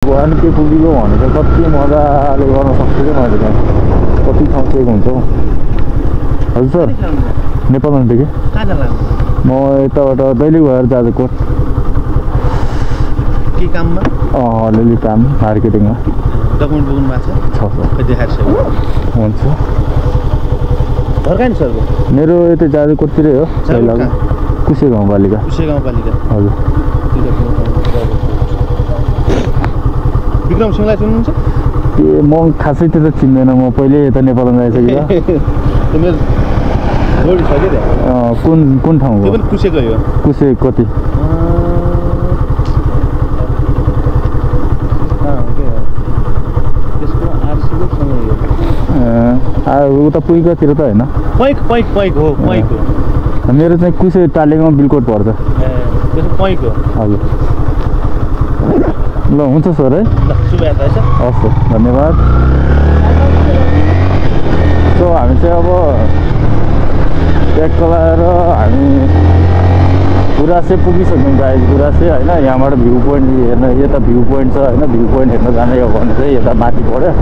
अनि के पुगेको भनेर कति मजाले गर्न सक्छु कि मैले त्यहाँ कति ठाउँ चेक हुन्छ हौ। हजुर सर नेपालदेखि म यताबाट दैलेख भएर जाजरकोट के काममा? अलिअलि काम मार्केटिङमा। डकुमेन्ट बोक्नु भएको छ? छ सर। खै देखाएर सर हुन्छ। घर कहाँ नि सर? मेरो यतै जाजरकोटतिरै हो। कुसे गाउँपालिका। कुसे गाउँपालिका हजुर। विक्रम सिंहलाई चिन्नुहुन्छ? ए म खासै त्यो त चिन्दैन, म पहिले यता नेपालमा गइसकेको। मेरो जोडी छ के कुन ठाउँको? त्यो पनि कुसेकै हो। कुसे कति? उता पुइकातिर त होइन? पैक हो। मेरो चाहिँ कुसे टालेकोमा बिलकोट पर्छ। त्यसो पैक हो। हजुर। ल हुन्छ सर है। शुभयात्रा है सर। हस् सर, धन्यवाद। सो हामी चाहिँ अब ट्याग चलाएर हामी गुराँसे पुगिसक्यौँ गाइज। गुराँसे होइन, यहाँबाट भ्यू पोइन्ट हेर्न, यता भ्यू पोइन्ट छ होइन, भ्यू पोइन्ट हेर्न जाने हो भने चाहिँ यता माथि पऱ्यो।